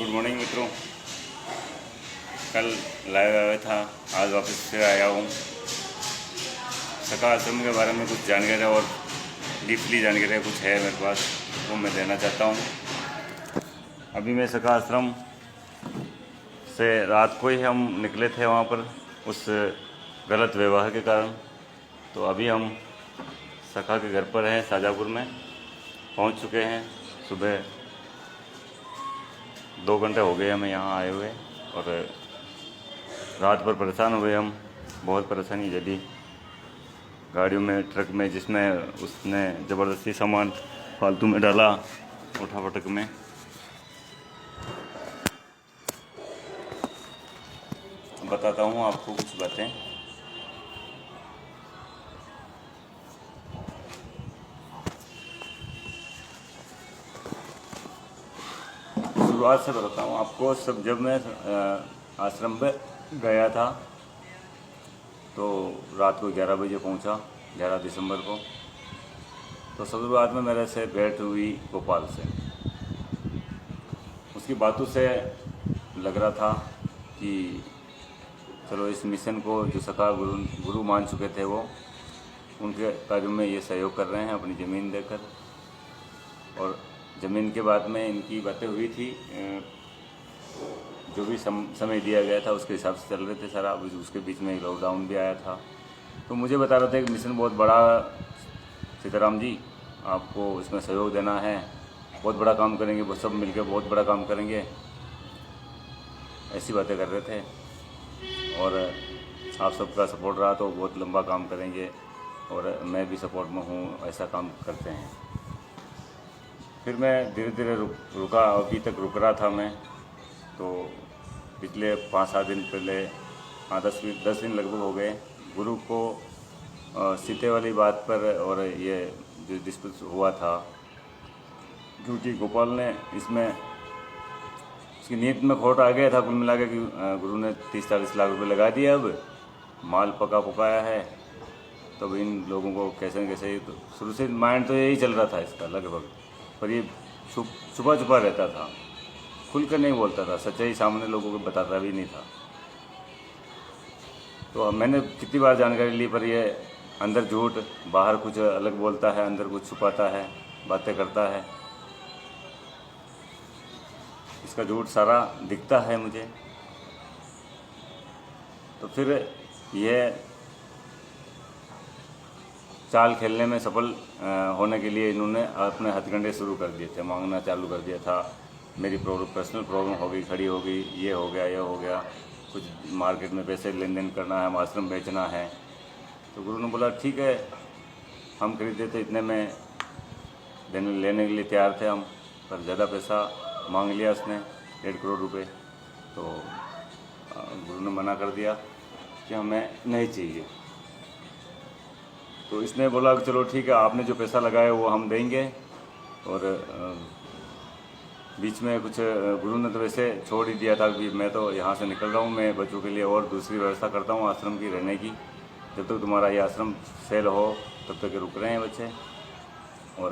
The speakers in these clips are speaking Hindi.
गुड मॉर्निंग मित्रों। कल लाइव आया था, आज वापस से आया हूँ। सखा आश्रम के बारे में कुछ जानकारी और डीपली जानकारी कुछ है मेरे पास, वो मैं देना चाहता हूँ। अभी मैं सखा आश्रम से रात को ही हम निकले थे वहाँ पर उस गलत व्यवहार के कारण। तो अभी हम सखा के घर पर हैं, शाजापुर में पहुँच चुके हैं। सुबह 2 घंटे हो गए हमें यहाँ आए हुए और रात भर परेशान हुए हम। बहुत परेशानी झेली गाड़ियों में, ट्रक में, जिसमें उसने ज़बरदस्ती सामान फालतू में डाला उठा पटक में। बताता हूँ आपको कुछ बातें। शुरुआत से बताता हूँ आपको। सब जब मैं आश्रम पे गया था तो रात को 11 बजे पहुँचा, 11 दिसंबर को। तो शुरुआत में मेरे से भेंट हुई गोपाल से। उसकी बातों से लग रहा था कि चलो इस मिशन को जो सखा गुरु मान चुके थे वो उनके कार्यों में ये सहयोग कर रहे हैं अपनी ज़मीन देकर। और ज़मीन के बाद में इनकी बातें हुई थी, जो भी समय दिया गया था उसके हिसाब से चल रहे थे सारा। उसके बीच में लॉकडाउन भी आया था। तो मुझे बता रहे थे कि मिशन बहुत बड़ा, सीताराम जी आपको इसमें सहयोग देना है, बहुत बड़ा काम करेंगे, वो सब मिलकर बहुत बड़ा काम करेंगे, ऐसी बातें कर रहे थे। और आप सबका सपोर्ट रहा तो बहुत लंबा काम करेंगे और मैं भी सपोर्ट में हूँ, ऐसा काम करते हैं। फिर मैं धीरे धीरे रुका, अभी तक रुक रहा था मैं। तो पिछले 5-7 दिन पहले, 10 दिन लगभग हो गए, गुरु को सीते वाली बात पर और ये जो डिस्प्यूट हुआ था, क्योंकि गोपाल ने इसमें उसकी नीयत में खोट आ गया था कुल मिला के कि गुरु ने 30-40 लाख रुपए लगा दिया, अब माल पका पकाया है, तो इन लोगों को कैसे न कैसे। तो शुरू से माइंड तो यही चल रहा था इसका लगभग, पर ये छुपा छुपा रहता था, खुलकर नहीं बोलता था, सच्चाई सामने लोगों को बताता भी नहीं था। तो मैंने कितनी बार जानकारी ली, पर ये अंदर झूठ, बाहर कुछ अलग बोलता है, अंदर कुछ छुपाता है, बातें करता है। इसका झूठ सारा दिखता है मुझे। तो फिर यह चाल खेलने में सफल होने के लिए इन्होंने अपने हथकंडे शुरू कर दिए थे, मांगना चालू कर दिया था। मेरी पर्सनल प्रॉब्लम हो गई, खड़ी हो गई, ये हो गया, कुछ मार्केट में पैसे लेन देन करना है, आश्रम बेचना है। तो गुरु ने बोला ठीक है, हम खरीद देते, इतने में लेने के लिए तैयार थे हम, पर ज़्यादा पैसा मांग लिया उसने, 1.5 करोड़ रुपए। तो गुरु ने मना कर दिया कि हमें नहीं चाहिए। तो इसने बोला कि चलो ठीक है, आपने जो पैसा लगाया वो हम देंगे। और बीच में कुछ गुरु ने तो वैसे छोड़ ही दिया था कि मैं तो यहाँ से निकल रहा हूँ, मैं बच्चों के लिए और दूसरी व्यवस्था करता हूँ आश्रम की रहने की, जब तक तुम्हारा ये आश्रम सेल हो तब तक रुक रहे हैं बच्चे। और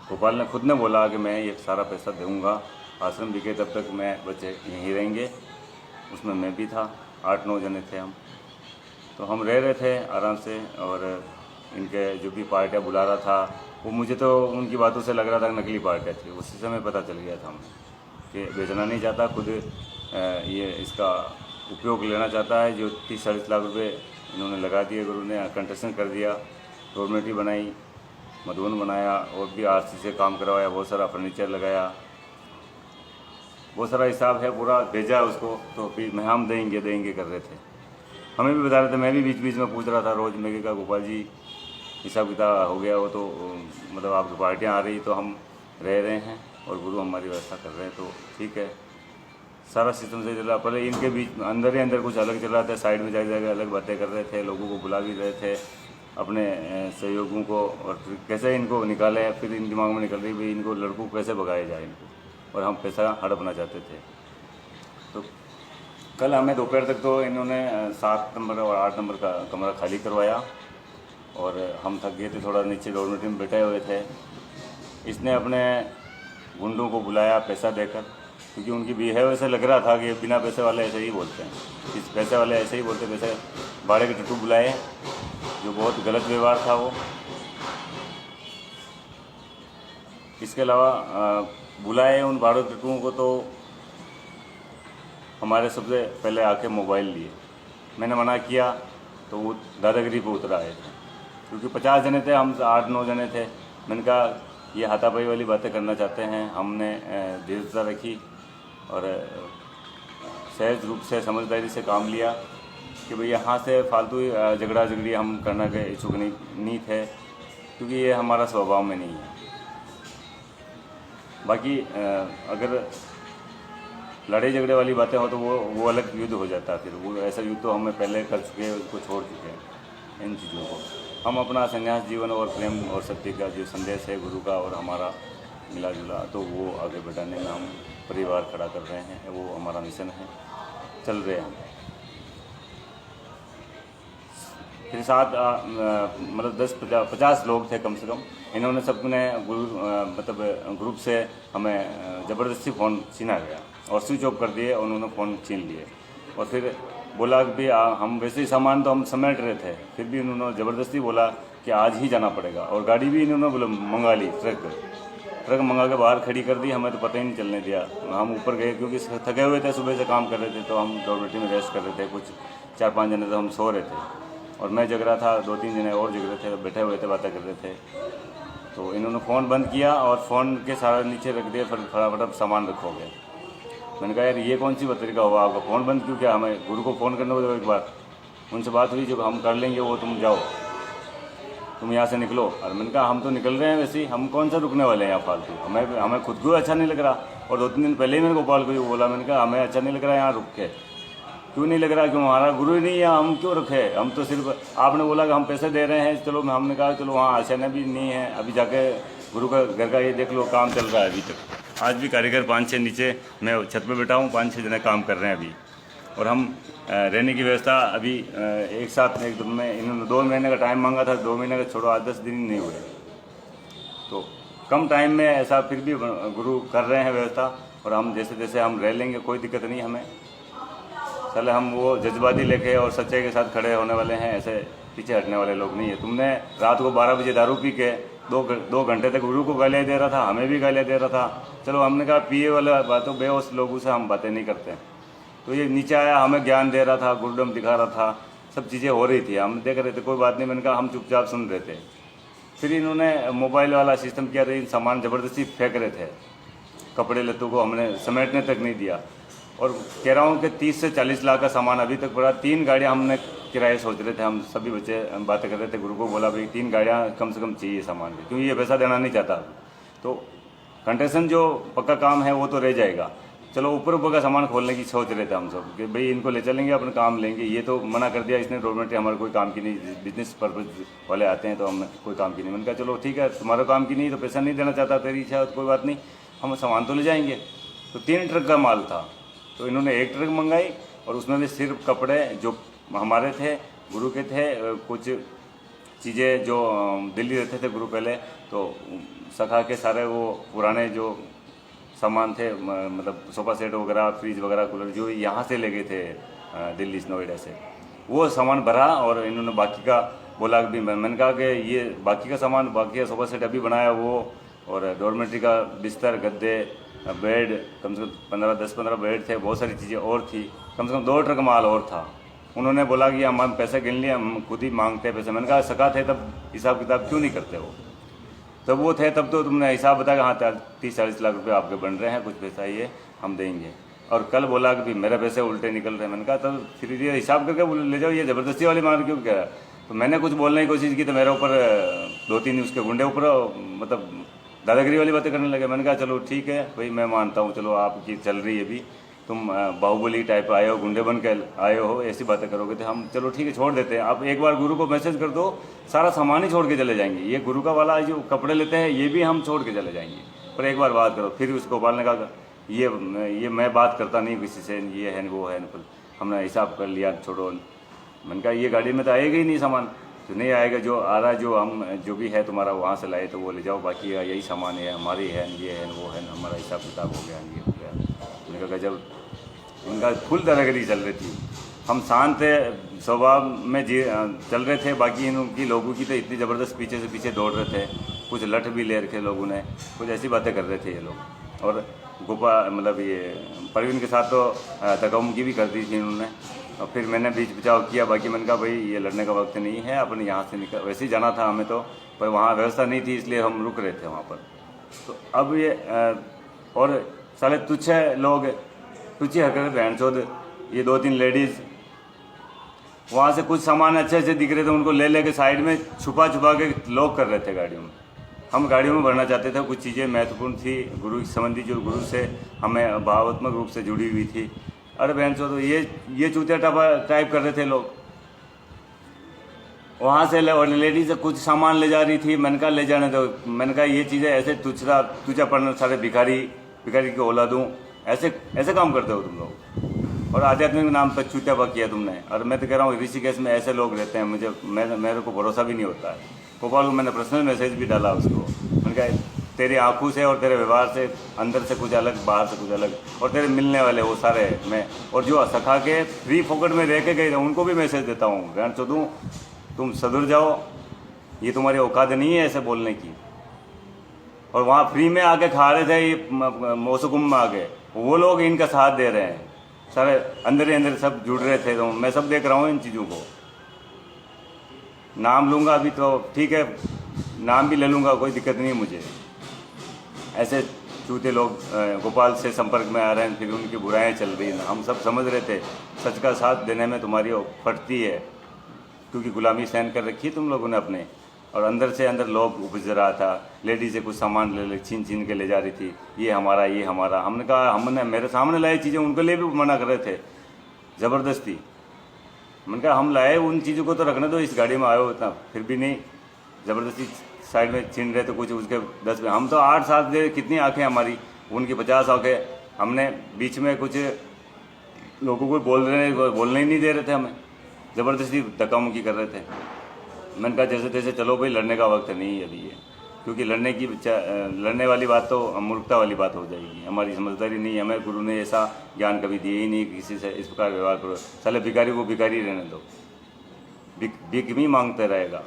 गोपाल ने खुद ने बोला कि मैं ये सारा पैसा दूँगा, आश्रम बिके तब तक मैं बच्चे यहीं रहेंगे। उसमें मैं भी था, 8-9 जने थे हम। तो हम रह रहे थे आराम से। और इनके जो भी पार्टियाँ बुला रहा था, वो मुझे तो उनकी बातों से लग रहा था नकली पार्टियाँ थी। उसी समय पता चल गया था हमें कि बेचना नहीं चाहता, खुद ये इसका उपयोग लेना चाहता है। जो 30-40 लाख रुपए इन्होंने लगा दिए, गुरु ने कंस्ट्रक्शन कर दिया, डोरमेटरी बनाई, मधुबन बनाया, और भी आरसी से काम करवाया, बहुत सारा फर्नीचर लगाया, बहुत सारा हिसाब है पूरा, भेजा उसको। तो फिर मैं हम देंगे कर रहे थे, हमें भी बता रहे थे। मैं भी बीच बीच में पूछ रहा था रोज़, मैं कहा गोपाल जी हिसाब किताब हो गया, वो तो मतलब आपकी पार्टियाँ आ रही तो हम रह रहे हैं और गुरु हमारी व्यवस्था कर रहे हैं, तो ठीक है, सारा सिस्टम से चला। पहले इनके बीच अंदर ही अंदर कुछ अलग चल रहा था, साइड में जाकर अलग बातें कर रहे थे, लोगों को बुला भी रहे थे अपने सहयोगियों को, और फिर कैसे इनको निकाले। फिर इन दिमाग में निकल रही भाई इनको लड़कों को कैसे भगाया जाए इनको, और हम पैसा हड़पना चाहते थे। तो कल हमें दोपहर तक तो इन्होंने 7 नंबर और 8 नंबर का कमरा खाली करवाया, और हम थक गए थे, थोड़ा नीचे डॉर्मेटरी में बैठे हुए थे। इसने अपने गुंडों को बुलाया पैसा देकर, क्योंकि उनकी बिहेव ऐसे लग रहा था कि बिना पैसे वाले ऐसे ही बोलते हैं, इस पैसे वाले ऐसे ही बोलते, पैसे भाड़े के टट्टू बुलाए, जो बहुत गलत व्यवहार था वो। इसके अलावा बुलाए उन भाड़े टट्टुओं को तो हमारे सबसे पहले आके मोबाइल लिए। मैंने मना किया तो वो दादागिरी पे उतर आए थे, क्योंकि 50 जने थे, हम 8-9 जने थे। मैंने कहा ये हाथापाई वाली बातें करना चाहते हैं। हमने धीरजता रखी और सहज रूप से समझदारी से काम लिया कि भाई यहाँ से फालतू झगड़ा झगड़ी हम करना के इच्छुक नहीं थे, क्योंकि ये हमारा स्वभाव में नहीं है। बाकी अगर लड़ाई झगड़े वाली बातें हो तो वो अलग युद्ध हो जाता है। फिर वो ऐसा युद्ध तो हमें पहले कर चुके हैं, उसको छोड़ चुके हैं इन चीज़ों को। हम अपना संन्यास जीवन और प्रेम और सत्य का जो संदेश है गुरु का और हमारा मिला जुला, तो वो आगे बढ़ाने में हम परिवार खड़ा कर रहे हैं, वो हमारा मिशन है, चल रहे हैं। फिर साथ मतलब 10-50 लोग थे कम से कम। इन्होंने सबने मतलब ग्रुप से हमें ज़बरदस्ती फ़ोन छीना गया और स्विच ऑफ कर दिए, और उन्होंने फ़ोन छीन लिए। और फिर बोला कि हम वैसे ही सामान तो हम समेट रहे थे, फिर भी उन्होंने ज़बरदस्ती बोला कि आज ही जाना पड़ेगा। और गाड़ी भी इन्होंने मंगा ली, ट्रक मंगा के बाहर खड़ी कर दी। हमें तो पता ही नहीं चलने दिया। हम ऊपर गए क्योंकि थके हुए थे, सुबह से काम कर रहे थे, तो हम डॉर्मेट्री में रेस्ट कर रहे थे। कुछ 4-5 जने तो हम सो रहे थे और मैं जग रहा था, 2-3 जने और जग रहे थे, बैठे हुए थे, बातें कर रहे थे। तो इन्होंने फ़ोन बंद किया और फ़ोन के सारा नीचे रख दिया, फिर फटाफट सामान रखोगे। मैंने कहा यार ये कौन सी तरीका हुआ आपका, फ़ोन बंद क्यों किया? हमें गुरु को फ़ोन करना होगा। एक बार उनसे बात हुई, जो हम कर लेंगे वो, तुम जाओ, तुम यहाँ से निकलो। और मैंने कहा हम तो निकल रहे हैं वैसे ही, हम कौन सा रुकने वाले हैं यहाँ फालतू। हमें खुद को अच्छा नहीं लग रहा। और 2-3 दिन पहले ही मैंने गोपाल को बोला, मैंने कहा हमें अच्छा नहीं लग रहा यहाँ रुक के। क्यों नहीं लग रहा? क्यों? हमारा गुरु ही नहीं है, हम क्यों रखे? हम तो सिर्फ आपने बोला कि हम पैसे दे रहे हैं, चलो हमने कहा चलो वहाँ आशाना भी नहीं है। अभी जाके गुरु का घर का ये देख लो, काम चल रहा है अभी तक। आज भी कारीगर 5-6 नीचे, मैं छत पे बैठा हूँ, 5-6 जने काम कर रहे हैं अभी। और हम रहने की व्यवस्था अभी एक साथ एक दिन में, इन्होंने 2 महीने का टाइम मांगा था, 2 महीने का छोड़ो, 8-10 दिन नहीं हुए। तो कम टाइम में ऐसा फिर भी गुरु कर रहे हैं व्यवस्था। और हम जैसे जैसे हम रह लेंगे, कोई दिक्कत नहीं हमें। चले हम वो जज्बाती लेके और सच्चाई के साथ खड़े होने वाले हैं, ऐसे पीछे हटने वाले लोग नहीं है। तुमने रात को 12 बजे दारू पी के 2 घंटे तक गुरु को गालियाँ दे रहा था, हमें भी गालियाँ दे रहा था। चलो हमने कहा पिए वाला बातों बेहोश लोगों से हम बातें नहीं करते। तो ये नीचे आया, हमें ज्ञान दे रहा था, गुरुडम दिखा रहा था, सब चीज़ें हो रही थी, हम देख रहे थे, कोई बात नहीं। मैंने कहा हम चुपचाप सुन रहे थे। फिर इन्होंने मोबाइल वाला सिस्टम किया था, सामान ज़बरदस्ती फेंक रहे थे, कपड़े लत्तों को हमने समेटने तक नहीं दिया। और कह रहा हूँ कि 30 से 40 लाख का सामान अभी तक पड़ा। 3 गाड़ियाँ हमने किराए सोच रहे थे, हम सभी बच्चे बातें कर रहे थे। गुरु को बोला भाई 3 गाड़ियाँ कम से कम चाहिए सामान की, क्योंकि ये पैसा देना नहीं चाहता। तो कंस्ट्रक्शन जो पक्का काम है वो तो रह जाएगा। चलो ऊपर का सामान खोलने की सोच रहे थे हम सब कि भाई इनको ले चलेंगे, अपना काम लेंगे। ये तो मना कर दिया इसने, डॉर्मेट्री हमारे कोई काम की नहीं, बिजनेस पर्पज वाले आते हैं तो हम कोई काम की नहीं। मैंने कहा चलो ठीक है, तुम्हारा काम की नहीं तो पैसा नहीं देना चाहता, तेरी इच्छा तो कोई बात नहीं, हम सामान तो ले जाएंगे। तो 3 ट्रक का माल था, तो इन्होंने 1 ट्रक मंगाई और उसमें भी सिर्फ कपड़े जो हमारे थे, गुरु के थे, कुछ चीज़ें जो दिल्ली रहते थे गुरु पहले, तो सखा के सारे वो पुराने जो सामान थे, मतलब सोफ़ा सेट वगैरह, फ्रिज वगैरह, कूलर, जो यहाँ से ले गए थे दिल्ली नोएडा से, वो सामान भरा। और इन्होंने बाकी का बोला कि मैंने कहा कि ये बाकी का सामान, बाकी का सोफ़ा सेट अभी बनाया वो, और डॉर्मेट्री का बिस्तर, गद्दे, बेड, कम से कम 10-15 बेड थे, बहुत सारी चीज़ें और थी, कम से कम 2 ट्रक माल और था। उन्होंने बोला कि हम पैसे गिन लिए, हम खुद ही मांगते पैसे। मैंने कहा सका थे तब हिसाब किताब क्यों नहीं करते हो? तब वो थे तब तो तुमने हिसाब बताया, हाँ 30-40 लाख रुपए आपके बन रहे हैं, कुछ पैसा ये हम देंगे। और कल बोला कि मेरे पैसे उल्टे निकल रहे हैं। मैंने कहा तब फिर ये हिसाब करके ले जाओ, ये ज़बरदस्ती वाली मार क्यों कह रहा? तो मैंने कुछ बोलने की कोशिश की तो मेरे ऊपर 2-3 उसके गुंडे ऊपर मतलब दादागिरी वाली बातें करने लगे। मैंने कहा चलो ठीक है भाई, मैं मानता हूँ, चलो आपकी चल रही है भी, तुम बाहुबली टाइप आए हो, गुंडे बन के आए हो, ऐसी बातें करोगे तो हम चलो ठीक है छोड़ देते हैं। आप एक बार गुरु को मैसेज कर दो, सारा सामान ही छोड़ के चले जाएंगे। ये गुरु का वाला जो कपड़े लेते हैं ये भी हम छोड़ के चले जाएंगे, पर एक बार बात करो। फिर उसको गोपाल ने कहा ये मैं बात करता नहीं किसी से, ये है वो है, हमने हिसाब कर लिया, छोड़ो। मैंने कहा ये गाड़ी में तो आएगा ही नहीं सामान, तो नहीं आएगा, जो आ रहा जो हम जो भी है तुम्हारा वहाँ से लाए तो वो ले जाओ, बाकी यही सामान है, हमारी है, ये है वो है, हमारा हिसाब किताब हो गया, ये हो गया। इनका गजब, उनका फुल दरागरी चल रही थी। हम शांत स्वभाव में चल रहे थे, बाकी इनकी लोगों की तो इतनी ज़बरदस्त पीछे से पीछे दौड़ रहे थे, कुछ लठ भी ले रखे लोगों ने, कुछ ऐसी बातें कर रहे थे ये लोग। और मतलब ये परवीन के साथ तो धक्का-मुक्की भी कर दी थी इन्होंने। और फिर मैंने बीच बचाव किया, बाकी मैंने कहा भाई ये लड़ने का वक्त नहीं है, अपन यहाँ से निकल, वैसे ही जाना था हमें तो, पर वहाँ व्यवस्था नहीं थी इसलिए हम रुक रहे थे वहाँ पर। तो अब ये और साले तुच्छ लोग, तुच्छी हरकतें बहनचोद, ये 2-3 लेडीज़ वहाँ से कुछ सामान अच्छे अच्छे दिख रहे थे, उनको ले लेके साइड में छुपा के लॉक कर रहे थे गाड़ियों में। हम गाड़ियों में भरना चाहते थे, कुछ चीज़ें महत्वपूर्ण थी गुरु संबंधी, जो गुरु से हमें भावात्मक रूप से जुड़ी हुई थी। अरे बहन चो, तो ये चूतिया टाइप कर रहे थे लोग। वहाँ से लेडीज से कुछ सामान ले जा रही थी, मैंने कहा ले जाने दो, मैंने कहा ये चीज़ें ऐसे तुझा पड़ना, सारे भिखारी की औलादूँ, ऐसे काम करते हो तुम लोग। और आध्यात्मिक के नाम पर चूतियापा किया तुमने। और मैं तो कह रहा हूँ ऋषिकेश में ऐसे लोग रहते हैं, मेरे को भरोसा भी नहीं होता है। गोपाल को मैंने पर्सनल मैसेज भी डाला उसको, मैंने कहा तेरी आंखों से और तेरे व्यवहार से अंदर से कुछ अलग, बाहर से कुछ अलग, और तेरे मिलने वाले वो सारे मैं, और जो सखा के फ्री फोकट में रह के गए उनको भी मैसेज देता हूँ, बहन चोदूँ तुम सधुर जाओ, ये तुम्हारी औकात नहीं है ऐसे बोलने की। और वहाँ फ्री में आके खा रहे थे, ये मौसकुम में आके वो लोग इनका साथ दे रहे हैं, सारे अंदर ही अंदर सब जुड़ रहे थे। तो मैं सब देख रहा हूँ इन चीज़ों को, नाम लूँगा अभी तो ठीक है, नाम भी ले लूँगा, कोई दिक्कत नहीं है मुझे। ऐसे चूते लोग गोपाल से संपर्क में आ रहे हैं, फिर उनकी बुराइयाँ चल रही हैं। हम सब समझ रहे थे सच का साथ देने में तुम्हारी फटती है, क्योंकि गुलामी सहन कर रखी है तुम लोगों ने अपने। और अंदर से अंदर लोग उपज रहा था, लेडीज से कुछ सामान ले छीन के ले जा रही थी, ये हमारा। हमने कहा, हमने मेरे सामने लाई चीज़ें उनके लिए भी मना कर रहे थे ज़बरदस्ती। मैंने कहा हम लाए उन चीज़ों को तो रखने दो, इस गाड़ी में आए हो इतना, फिर भी नहीं, ज़बरदस्ती साइड में छीन रहे थे कुछ उसके 10 में। हम तो 8-7 दे, कितनी आँखें हमारी, उनकी 50 आँखें। हमने बीच में कुछ लोगों को बोलने ही नहीं दे रहे थे, हमें ज़बरदस्ती धक्का-मुक्की कर रहे थे। मैंने कहा जैसे तैसे चलो भाई, लड़ने का वक्त नहीं है अभी ये, क्योंकि लड़ने वाली बात तो मूर्खता वाली बात हो जाएगी, हमारी समझदारी नहीं है। हमें गुरु ने ऐसा ज्ञान कभी दिया ही नहीं कि किसी से इस प्रकार व्यवहार करो। साले भिखारी को भिखारी रहने दो, भीख भी मांगते रहेगा।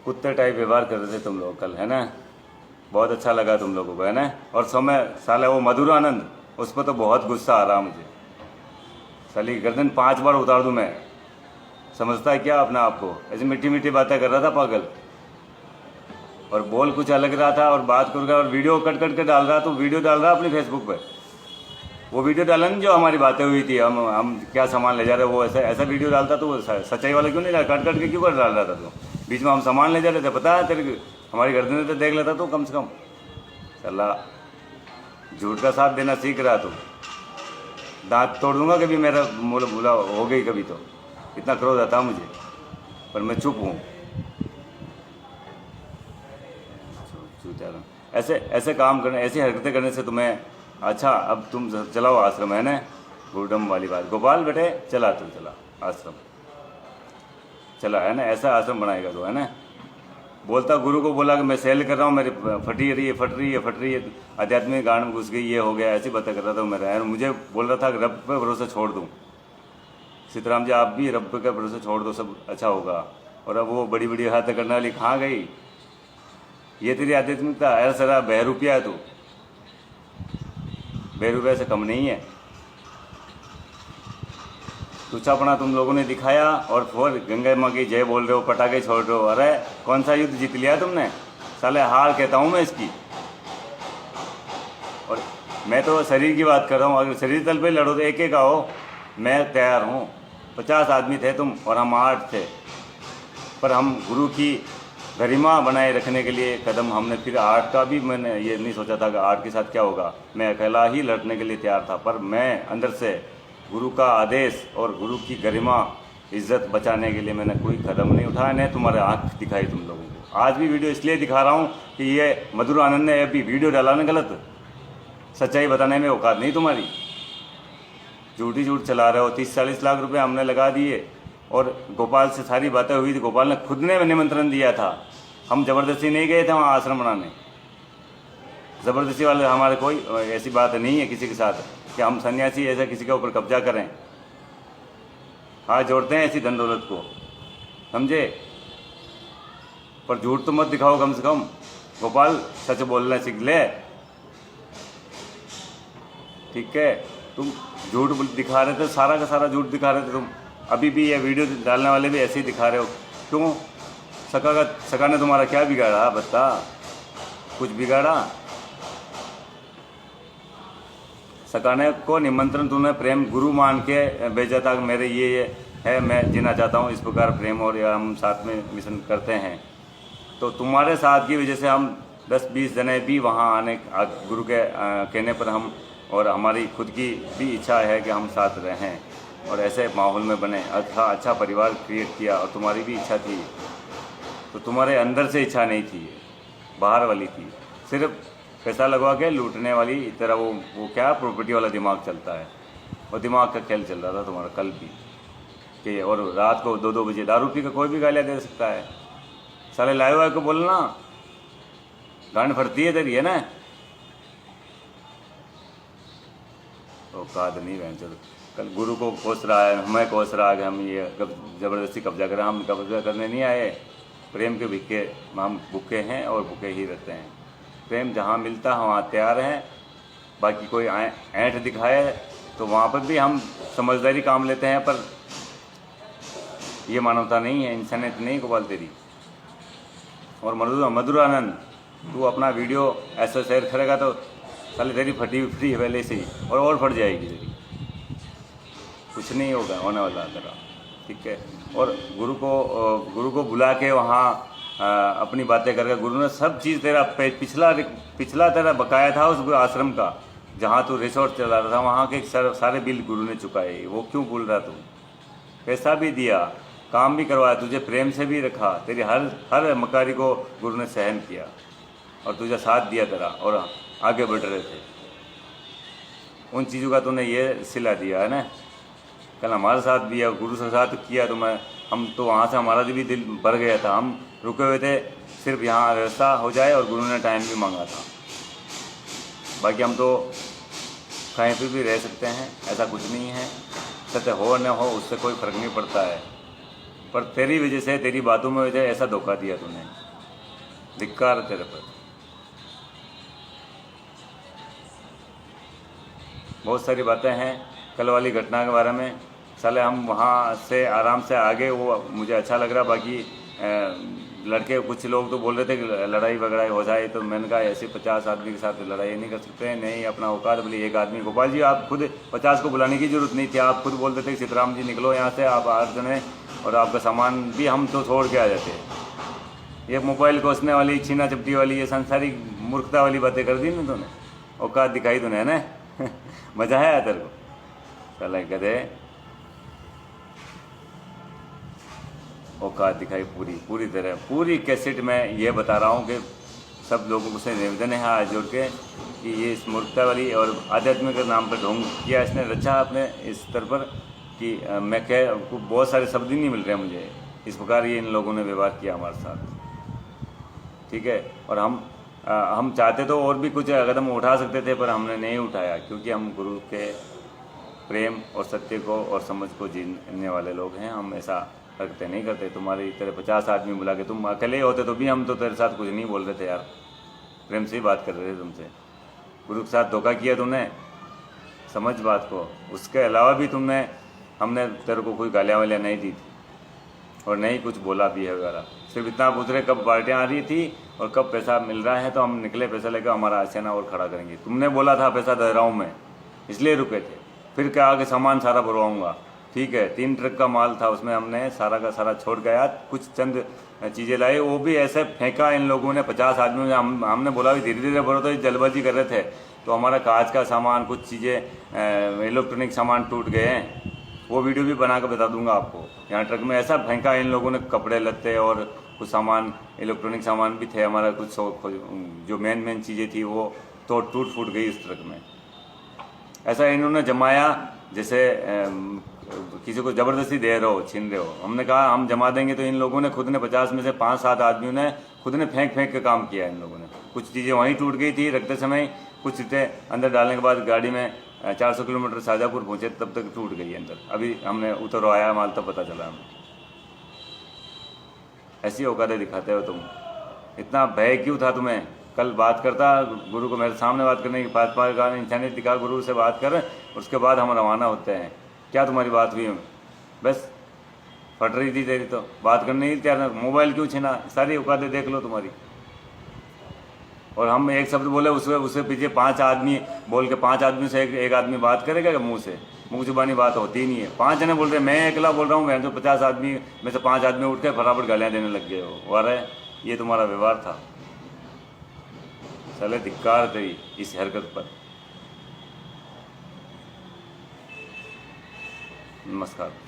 कुत्ते टाइप व्यवहार कर रहे थे तुम लोग कल, है ना, बहुत अच्छा लगा तुम लोगों को, है ना। और समय साले वो मधुर आनंद, उस पर तो बहुत गुस्सा आ रहा मुझे। साली गर्दन 5 बार उतार दूँ मैं, समझता है क्या अपना आपको? ऐसी मीठी मीठी बातें कर रहा था पागल, और बोल कुछ अलग रहा था, और बात कर रहा, और वीडियो कट के डाल रहा। तो वीडियो डाल रहा अपनी फेसबुक पे, वो वीडियो डाला नहीं जो हमारी बातें हुई थी, हम क्या सामान ले जा रहे, वो ऐसा वीडियो डालता। तो वो सच्चाई वाला क्यों नहीं डाला, कट के क्यों कर डाल रहा था? तो बीच में हम सामान ले जा रहे थे, पता है तेरे, हमारी गर्दन तो देख लेता तो कम से कम। चला झूठ का साथ देना सीख रहा, तो दांत तोड़ दूंगा कभी मेरा बोला हो गई कभी, तो इतना क्रोध आता मुझे, पर मैं चुप हूँ। ऐसे काम करने, ऐसी हरकतें करने से तुम्हें अच्छा, अब तुम चलाओ आश्रम, है ना, गुरुडम वाली बात। गोपाल बेटे चला, तू चला आश्रम, चला, है ना, ऐसा आश्रम बनाएगा तो, है ना। बोलता गुरु को बोला कि मैं सेल कर रहा हूँ, मेरी फट रही है, आध्यात्मिक गांड में घुस गई, ये हो गया, ऐसी बातें कर रहा था मेरा। मुझे बोल रहा था कि रब पे भरोसा छोड़ दूँ। सीताराम जी आप भी रब का भरोसा छोड़ दो, सब अच्छा होगा। और अब वो बड़ी बड़ी हरकतें करने वाली कहाँ गई? ये तेरी आध्यात्मिकता? अरे सरा बहरूपिया है तू, बहरूपिया से कम नहीं है। तुच्छापना तुम लोगों ने दिखाया, और फिर गंगा माँ की जय बोल रहे हो, पटाखे छोड़ रहे हो। अरे कौन सा युद्ध जीत लिया तुमने? साले हार कहता हूँ मैं इसकी। और मैं तो शरीर की बात कर रहा हूँ, अगर शरीर तल पे लड़ो तो एक आओ, मैं तैयार हूँ। 50 आदमी थे तुम और हम 8 थे, पर हम गुरु की गरिमा बनाए रखने के लिए कदम हमने, फिर 8 का भी मैंने ये नहीं सोचा था कि 8 के साथ क्या होगा। मैं अकेला ही लड़ने के लिए तैयार था, पर मैं अंदर से गुरु का आदेश और गुरु की गरिमा इज्जत बचाने के लिए मैंने कोई कदम नहीं उठाया, नहीं तुम्हारे आँख दिखाई तुम लोगों को। आज भी वीडियो इसलिए दिखा रहा हूँ कि ये मधुर आनंद ने अभी वीडियो डाला ना गलत, सच्चाई बताने में औकात नहीं तुम्हारी। झूठ चला रहे हो। 30-40 लाख रुपए हमने लगा दिए, और गोपाल से सारी बातें हुई थी। गोपाल ने खुद ने निमंत्रण दिया था, हम जबरदस्ती नहीं गए थे वहाँ आश्रम बनाने। ज़बरदस्ती वाले हमारे कोई ऐसी बात नहीं है किसी के साथ कि हम सन्यासी ऐसा किसी के ऊपर कब्जा करें। हाथ जोड़ते हैं ऐसी धन दौलत को, समझे। पर झूठ तो मत दिखाओ कम से कम। गोपाल सच बोलना सीख ले, ठीक है। तुम झूठ दिखा रहे थे, सारा का सारा झूठ दिखा रहे थे तुम। अभी भी ये वीडियो डालने वाले भी ऐसे ही दिखा रहे हो, क्यों? सका ने तुम्हारा क्या बिगाड़ा बता? कुछ बिगाड़ा? सकाने को निमंत्रण तूने प्रेम गुरु मान के भेजा था, मेरे ये है, मैं जीना चाहता हूँ इस प्रकार प्रेम, और हम साथ में मिशन करते हैं। तो तुम्हारे साथ की वजह से हम 10-20 जने भी वहाँ आने गुरु के कहने पर हम, और हमारी खुद की भी इच्छा है कि हम साथ रहें और ऐसे माहौल में बने, अच्छा परिवार क्रिएट किया। और तुम्हारी भी इच्छा थी, तो तुम्हारे अंदर से इच्छा नहीं थी, बाहर वाली थी। सिर्फ पैसा लगवा के लूटने वाली तरह वो क्या प्रॉपर्टी वाला दिमाग चलता है, वो दिमाग का खेल चल रहा था तुम्हारा कल भी कि। और रात को 2-2 बजे दारू पी का कोई भी गालियाँ दे सकता है। साले लाए हुआ को बोलना, गांड फटती है तेरी, है ना। औकात नहीं बहन चलो। कल गुरु को कोस रहा है, हमें कोस रहा है कि हम ये ज़बरदस्ती कब्जा करें। हम कब्जा करने नहीं आए, प्रेम के भिक्के हम भूखे हैं और भूखे ही रहते हैं। प्रेम जहाँ मिलता है वहाँ तैयार हैं। बाकी कोई ऐंठ दिखाए तो वहाँ पर भी हम समझदारी काम लेते हैं, पर ये मानवता नहीं है, इंसानियत नहीं गोपाल तेरी। और मधुरानंद, तू अपना वीडियो ऐसा शेयर करेगा तो साले तेरी फटी फ्री है पहले से ही, और फट जाएगी तेरी। कुछ नहीं होगा होने वाला तेरा, ठीक है। और गुरु को बुला के वहाँ अपनी बातें करके गुरु ने सब चीज़ तेरा पिछला तेरा बकाया था उस आश्रम का, जहाँ तू रिसोर्ट चला रहा था, वहाँ के सारे बिल गुरु ने चुकाए। वो क्यों भूल रहा तू? पैसा भी दिया, काम भी करवाया, तुझे प्रेम से भी रखा, तेरी हर मकारी को गुरु ने सहन किया और तुझे साथ दिया तेरा, और आगे बढ़ रहे थे। उन चीज़ों का तूने ये सिला दिया है ना। कल हमारे साथ भी है, गुरु के साथ किया तो हम तो वहाँ से हमारा भी दिल भर गया था। हम रुके हुए थे, सिर्फ यहाँ व्यवस्था हो जाए, और गुरु ने टाइम भी मांगा था। बाकी हम तो कहीं पर भी रह सकते हैं, ऐसा कुछ नहीं है। सत्य हो न हो उससे कोई फ़र्क नहीं पड़ता है, पर तेरी वजह से, तेरी बातों में वजह ऐसा धोखा दिया तूने। धिक्कार तेरे पर। बहुत सारी बातें हैं कल वाली घटना के बारे में। साले हम वहाँ से आराम से आगे, वो मुझे अच्छा लग रहा। बाकी लड़के कुछ लोग तो बोल रहे थे कि लड़ाई वगड़ाई हो जाए, तो मैंने कहा ऐसे 50 आदमी के साथ लड़ाई नहीं कर सकते हैं। नहीं, अपना औकात बोली एक आदमी। गोपाल जी, आप खुद 50 को बुलाने की जरूरत नहीं थी। आप खुद बोलते थे कि सीताराम जी निकलो यहाँ से, आप 8 जने, और आपका सामान भी हम तो छोड़ के आ जाते। ये मोबाइल कोसने वाली, छीना चपटी वाली, ये सांसारिक मूर्खता वाली बातें कर दी ना तूने। औकात दिखाई तूने, है ना। मज़ा है तेरे को? चल गधे, औकात दिखाई पूरी तरह। पूरी कैसेट में ये बता रहा हूँ कि सब लोगों से निवेदन है हाथ जोड़ के कि ये इस मूर्खता वाली और आध्यात्म के नाम पर ढोंग किया इसने रचा अपने इस स्तर पर कि मैं बहुत सारे शब्द ही नहीं मिल रहे मुझे। इस प्रकार ये इन लोगों ने व्यवहार किया हमारे साथ, ठीक है। और हम चाहते तो और भी कुछ कदम उठा सकते थे, पर हमने नहीं उठाया, क्योंकि हम गुरु के प्रेम और सत्य को और समझ को जीने वाले लोग हैं। हम ऐसा करते नहीं करते। तुम्हारी तरह 50 आदमी बुला के, तुम अकेले होते तो भी हम तो तेरे साथ कुछ नहीं बोल रहे थे यार, प्रेम से ही बात कर रहे थे तुमसे। गुरु के साथ धोखा किया तुमने, समझ बात को। उसके अलावा भी हमने तेरे को कोई गालियाँ वालियाँ नहीं दी थी, और नहीं कुछ बोला भी है वगैरह। सिर्फ इतना पूछ रहे कब पार्टियाँ आ रही थी और कब पैसा मिल रहा है, तो हम निकले पैसा लेकर हमारा आशियाना और खड़ा करेंगे। तुमने बोला था पैसा दे रहा हूँ मैं, इसलिए रुके थे। फिर क्या आगे सामान सारा भरवाऊँगा, ठीक है। 3 ट्रक का माल था, उसमें हमने सारा का सारा छोड़ गया। कुछ चंद चीज़ें लाई, वो भी ऐसे फेंका इन लोगों ने 50 आदमियों ने। हमने बोला भी धीरे धीरे भरो, तो जल्दबाजी कर रहे थे। तो हमारा कांच का सामान, कुछ चीज़ें, इलेक्ट्रॉनिक सामान टूट गए हैं। वो वीडियो भी बना कर बता दूंगा आपको। यहाँ ट्रक में ऐसा फेंका इन लोगों ने, कपड़े लत्ते और कुछ सामान, इलेक्ट्रॉनिक सामान भी थे हमारा। कुछ जो मेन चीज़ें थी वो तो टूट फूट गई इस ट्रक में। ऐसा इन्होंने जमाया जैसे किसी को ज़बरदस्ती दे रहे हो, छीन रहे हो। हमने कहा हम जमा देंगे, तो इन लोगों ने खुद ने 50 में से 5-7 आदमियों ने खुद ने फेंक के काम किया इन लोगों ने। कुछ चीज़ें वहीं टूट गई थी रखते समय, कुछ चीज़ें अंदर डालने के बाद गाड़ी में 400 किलोमीटर शाजापुर पहुँचे तब तक टूट गई अंदर। अभी हमने उतरवाया माल तब पता चला हमें। ऐसी औकातें दिखाते हो तुम। इतना भय क्यों था तुम्हें? कल बात करता गुरु को, मेरे सामने बात करने की पाँच का इंसानियत दिखा, गुरु से बात कर, उसके बाद हम रवाना होते हैं। क्या तुम्हारी बात हुई? बस फट रही थी तेरी तो, बात करने ही तैयार। मोबाइल क्यों छीना? सारी औकातें देख लो तुम्हारी। और हम एक शब्द बोले उसके पीछे 5 आदमी बोल के, 5 आदमी से एक आदमी बात करेगा क्या? मुंह जुबानी बात होती ही नहीं है। 5 जने बोल रहे, मैं अकेला बोल रहा हूँ, मैं तो 50 आदमी में से 5 आदमी उठ के फटाफट गालियाँ देने लग गए हो। अरे ये तुम्हारा व्यवहार था। चले धिक्कार तेरी इस हरकत पर। नमस्कार।